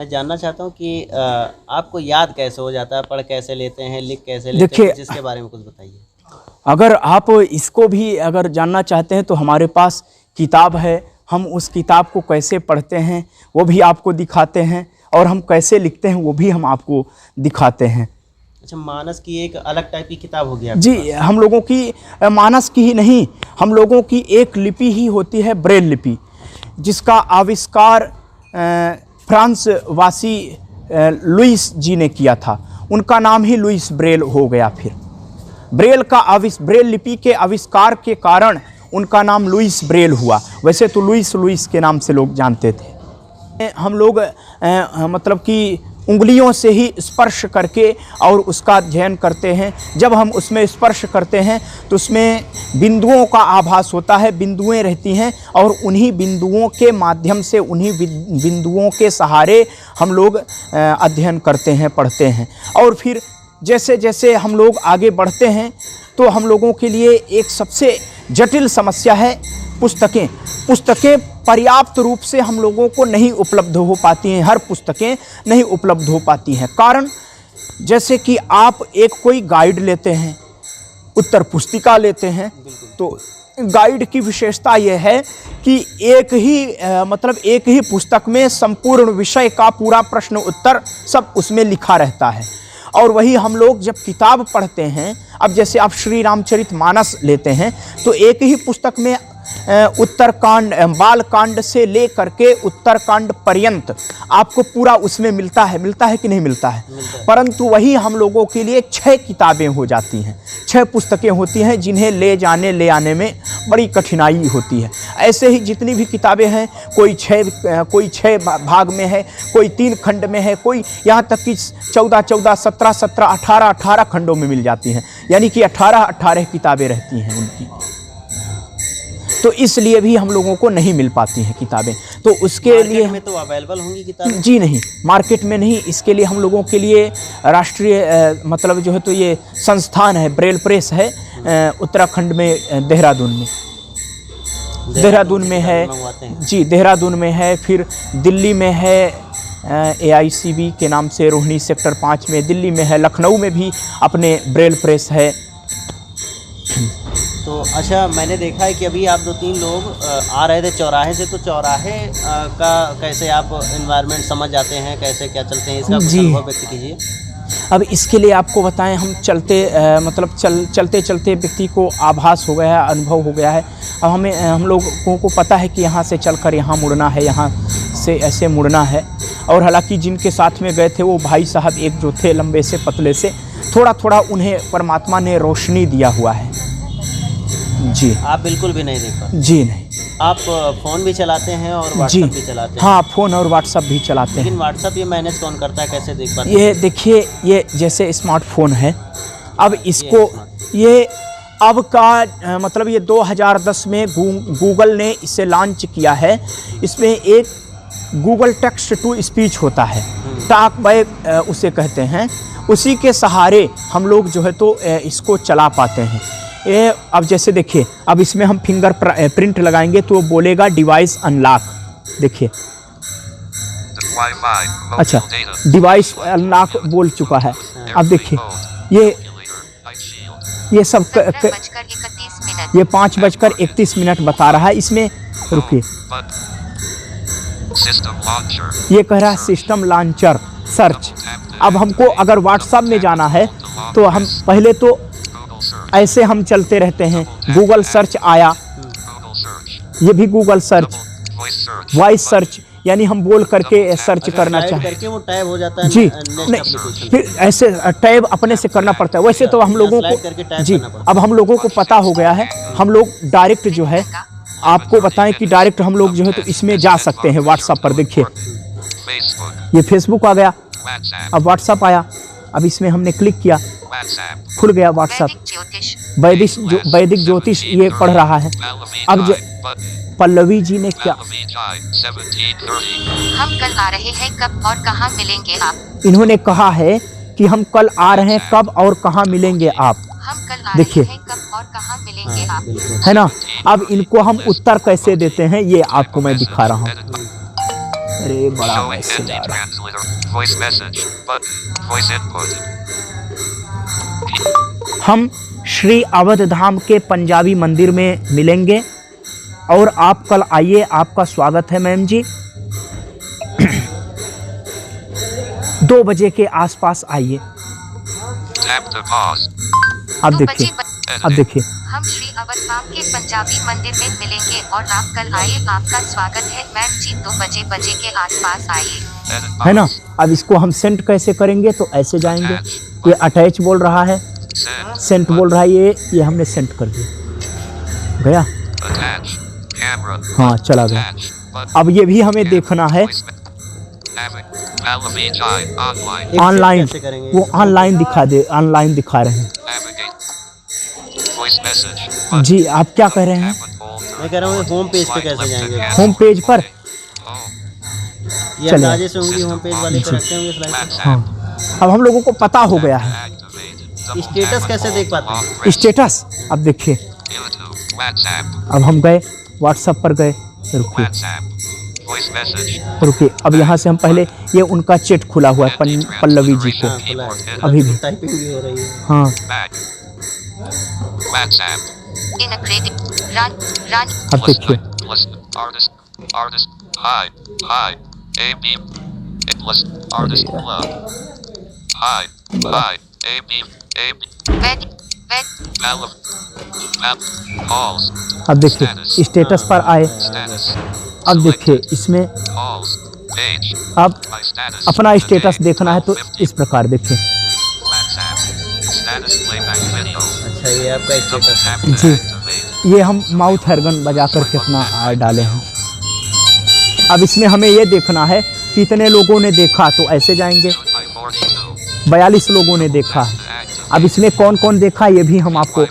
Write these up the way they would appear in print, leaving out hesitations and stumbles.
मैं जानना चाहता हूँ कि आपको याद कैसे हो जाता है, पढ़ कैसे लेते हैं, लिख कैसे लेते हैं, देखिए, जिसके बारे में कुछ बताइए। अगर आप इसको भी अगर जानना चाहते हैं तो हमारे पास किताब है। हम उस किताब को कैसे पढ़ते हैं वो भी आपको दिखाते हैं, और हम कैसे लिखते हैं वो भी हम आपको दिखाते हैं। अच्छा, मानस की एक अलग टाइप की किताब होगी आपके जी, पास? हम लोगों की मानस की ही नहीं, हम लोगों की एक लिपि ही होती है, ब्रेल लिपि, जिसका आविष्कार फ्रांस वासी लुइस जी ने किया था। उनका नाम ही लुइस ब्रेल हो गया। फिर ब्रेल लिपि के आविष्कार के कारण उनका नाम लुइस ब्रेल हुआ। वैसे तो लुइस के नाम से लोग जानते थे। हम लोग मतलब कि उंगलियों से ही स्पर्श करके और उसका अध्ययन करते हैं। जब हम उसमें स्पर्श करते हैं तो उसमें बिंदुओं का आभास होता है, बिंदुएं रहती हैं, और उन्हीं बिंदुओं के माध्यम से, उन्हीं बिंदुओं के सहारे हम लोग अध्ययन करते हैं, पढ़ते हैं। और फिर जैसे जैसे हम लोग आगे बढ़ते हैं तो हम लोगों के लिए एक सबसे जटिल समस्या है पुस्तकें। पुस्तकें पर्याप्त रूप से हम लोगों को नहीं उपलब्ध हो पाती हैं, हर पुस्तकें नहीं उपलब्ध हो पाती हैं। कारण जैसे कि आप एक कोई गाइड लेते हैं, उत्तर पुस्तिका लेते हैं, तो गाइड की विशेषता यह है कि एक ही पुस्तक में संपूर्ण विषय का पूरा प्रश्न उत्तर सब उसमें लिखा रहता है। और वही हम लोग जब किताब पढ़ते हैं, अब जैसे आप श्री रामचरितमानस लेते हैं तो एक ही पुस्तक में उत्तरकांड, बालकांड से ले करके उत्तरकांड पर्यंत आपको पूरा उसमें मिलता है कि नहीं मिलता है। परंतु वही हम लोगों के लिए 6 किताबें हो जाती हैं, 6 पुस्तकें होती हैं, जिन्हें ले आने में बड़ी कठिनाई होती है। ऐसे ही जितनी भी किताबें हैं, कोई 6 भाग में है, कोई 3 खंड में है, कोई यहाँ तक कि 14, 17, 18 खंडों में मिल जाती हैं। यानी कि 18 किताबें रहती हैं उनकी। तो इसलिए भी हम लोगों को नहीं मिल पाती हैं किताबें। तो उसके लिए में तो अवेलेबल होंगी किताबें? जी नहीं, मार्केट में नहीं। इसके लिए हम लोगों के लिए राष्ट्रीय मतलब जो है तो ये संस्थान है, ब्रेल प्रेस है, उत्तराखंड में, देहरादून में है जी, देहरादून में है। फिर दिल्ली में है, AICB के नाम से, रोहिणी सेक्टर 5 में दिल्ली में है। लखनऊ में भी अपने ब्रेल प्रेस है। तो अच्छा, मैंने देखा है कि अभी आप 2-3 लोग आ रहे थे चौराहे से, तो चौराहे का कैसे आप एनवायरनमेंट समझ जाते हैं, कैसे क्या चलते हैं, इसका कुछ अनुभव व्यक्त कीजिए। अब इसके लिए आपको बताएं, हम चलते चलते व्यक्ति को आभास हो गया है, अनुभव हो गया है। अब हम लोगों को पता है कि यहाँ से चलकर यहाँ मुड़ना है, यहाँ से ऐसे मुड़ना है। और हालांकि जिनके साथ में गए थे वो भाई साहब एक जो थे, लंबे से पतले से, थोड़ा उन्हें परमात्मा ने रोशनी दिया हुआ है जी। आप बिल्कुल भी नहीं देख पाते? जी नहीं। आप फ़ोन भी चलाते हैं और व्हाट्सएप भी चलाते हैं? हाँ, फ़ोन और व्हाट्सएप भी चलाते हैं। लेकिन व्हाट्सएप ये मैनेज कौन करता है, कैसे देख पाते हैं? ये देखिए, ये जैसे स्मार्टफोन है, अब इसको ये अब का मतलब ये 2010 में गूगल ने इसे लॉन्च किया है। इसमें एक गूगल टेक्स्ट टू स्पीच होता है, टॉक बाय उसे कहते हैं। उसी के सहारे हम लोग जो है तो इसको चला पाते हैं। ये अब जैसे देखिए, अब इसमें हम फिंगर प्रिंट लगाएंगे तो बोलेगा डिवाइस अनलॉक। देखिए, अच्छा, डिवाइस अनलॉक बोल चुका है। अब देखिए, ये सब ये 5:31 बता रहा है। इसमें रुकिए, ये कह रहा है सिस्टम लॉन्चर सर्च। अब हमको अगर व्हाट्सएप में जाना है तो हम पहले तो ऐसे हम चलते रहते हैं, गूगल सर्च आया, ये भी गूगल सर्च, वॉइस सर्च, यानी हम बोल करके सर्च करना चाहें वो टैब हो जाता है जी। नहीं, फिर ऐसे टैब अपने से करना पड़ता है। वैसे तो हम लोगों को जी, अब हम लोगों को पता हो गया है। हम लोग डायरेक्ट जो है, आपको बताएं कि डायरेक्ट हम लोग जो है तो इसमें जा सकते हैं व्हाट्सएप पर। देखिए, ये फेसबुक आ गया, अब व्हाट्सएप आया। अब इसमें हमने क्लिक किया, खुल गया व्हाट्सएप। वैदिक ज्योतिष ये पढ़ रहा है। अब जो पल्लवी जी ने क्या, हम कल आ रहे हैं, कब और कहाँ मिलेंगे आप? इन्होंने कहा है कि हम कल आ रहे हैं, कब और कहाँ मिलेंगे आप। हम कल आ देखिए, रहे हैं, कब और कहाँ मिलेंगे आप, है ना। अब इनको हम उत्तर कैसे देते हैं ये आपको मैं दिखा रहा हूँ। अरे बड़ा Showing मैसेज ND आ रहा है। translator. Voice message. Button. Voice input. हम श्री अवध धाम के पंजाबी मंदिर में मिलेंगे और आप कल आइए, आपका स्वागत है मैम जी। 2 बजे के आसपास आइए। Tap to pause. अब 2 देखिए, बजे अब देखिए, हम श्री अवध धाम के पंजाबी मंदिर में मिलेंगे और आप कल आइए, आपका स्वागत है मैम जी। 2 बजे के आसपास आइए। Edit है ना। box. अब इसको हम सेंड कैसे करेंगे, तो ऐसे जाएंगे, ये अटैच बोल रहा है, Send. सेंट बोल रहा है, ये हमने सेंड कर दिया, गया। Attach. Camera. हाँ, चला गया। Attach. Button. अब ये भी हमें देखना है Voice me- Navig. Pallavi Chai. Online. एक ऑनलाइन, कैसे करेंगे? वो ऑनलाइन दिखा दे, ऑनलाइन दिखा रहे हैं। Navigate. Voice message. Button. जी, आप क्या कह रहे हैं? Tap and hold मैं कह रहा हूँ होम पेज पे कैसे जाएंगे? होम पेज पर Home. ये चलिए। अंदाजे से उंगली होम पेज वाले पे रखते होंगे स्लाइड पे। हाँ, अब हम लोगों को पता हो गया है। Activated. स्टेटस कैसे देख पाते हैं? Long press. स्टेटस अब देखिए, YouTube. WhatsApp. अब हम गए व्हाट्सएप पर गए, रुकिए WhatsApp. Voice message. रुकिए, अब यहाँ से हम पहले, ये उनका चैट खुला हुआ है पल्लवी जी को, हाँ, खुला है। अभी भी। टाइपिंग भी हो रही है। हाँ, Back. WhatsApp. In a creative run अब देखिए, Artist. Hi. AB. List. Artist. Love. Hi. AB. wed Aleph. Calls. अब देखिए स्टेटस पर आए, Status. अब देखिए इसमें Calls. Page. अब My status. अपना स्टेटस देखना है तो इस प्रकार देखिए। WhatsApp. Status playback video. अच्छा, ये आपका Double स्टेटस है। tap to जी। activate. ये हम माउथ हर्गन बजा करके अपना ऐड डाले हैं। अब इसमें हमें ये देखना है कितने लोगों ने देखा, तो ऐसे जाएंगे, By 42. 42 लोगों ने देखा है। Activate. अब इसमें कौन कौन देखा ये भी हम आपको,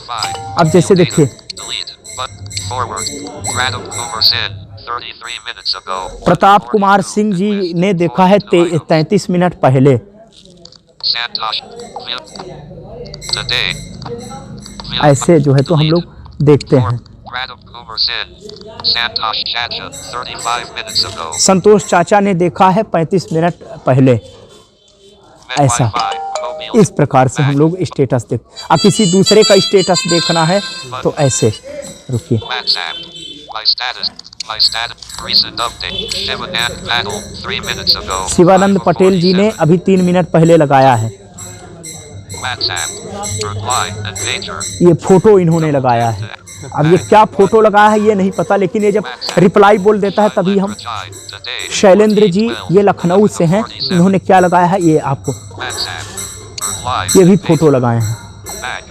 अब जैसे देखिए, Delete. Button. Forward. Pranam Kumar Sin. 33 minutes ago. Pratap Kumar Singh ji ने देखा है 33 मिनट पहले। Santosh. Today. ऐसे जो है तो हम लोग देखते हैं। Pranam Kumar Sin. Santosh Chacha. 35 minutes ago. संतोष चाचा ने देखा है 35 मिनट पहले। ऐसा। Mobile. इस प्रकार से हम लोग स्टेटस देख, अब किसी दूसरे का स्टेटस देखना है तो ऐसे, रुकिए, WhatsApp. My status. Recent update. Shivanand panel. 3 minutes ago. Shivanand Patel जी ने अभी 3 मिनट पहले लगाया है। WhatsApp. Reply and pager. ये फोटो इन्होंने लगाया है। अब ये क्या फोटो लगाया है ये नहीं पता, लेकिन ये जब रिप्लाई बोल देता है तभी हम, Today. शैलेंद्र जी ये लखनऊ से हैं, इन्होंने क्या लगाया है ये आपको, WhatsApp. Reply. ये भी फोटो लगाए हैं। Back.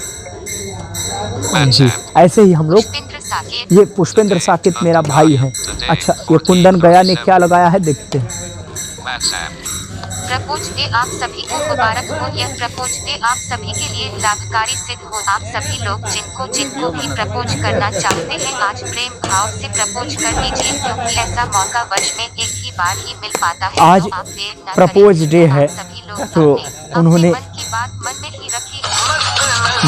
जी, WhatsApp. ऐसे ही हम लोग, पुष्पेंद्र साकेत ये पुष्पेंद्र साकेत मेरा भाई है। अच्छा, ये कुंदन गया ने क्या लगाया है देखते हैं। WhatsApp. प्रपोज डे आप सभी को मुबारक हो। यह प्रपोज डे आप सभी के लिए लाभकारी सिद्ध हो। आप सभी लोग जिनको भी प्रपोज करना चाहते हैं आज प्रेम भाव से प्रपोज कर दीजिए, क्योंकि ऐसा मौका वर्ष में एक ही बार ही मिल पाता है। आज तो आप देर न प्रपोज करें। डे आप है, सभी लोग तो अपने उन्होंने, मन की बात मन में ही रखिए।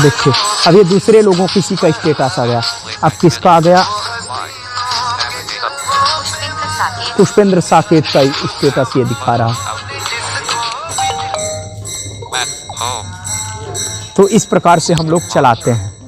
देखिए अब ये दूसरे लोगों किसी का स्टेटस आ गया, अब किसका आ गया, पुष्पेंद्र साकेत पुष्पेंद्र साकेत का स्टेटस ये दिखा रहा। तो इस प्रकार से हम लोग चलाते हैं।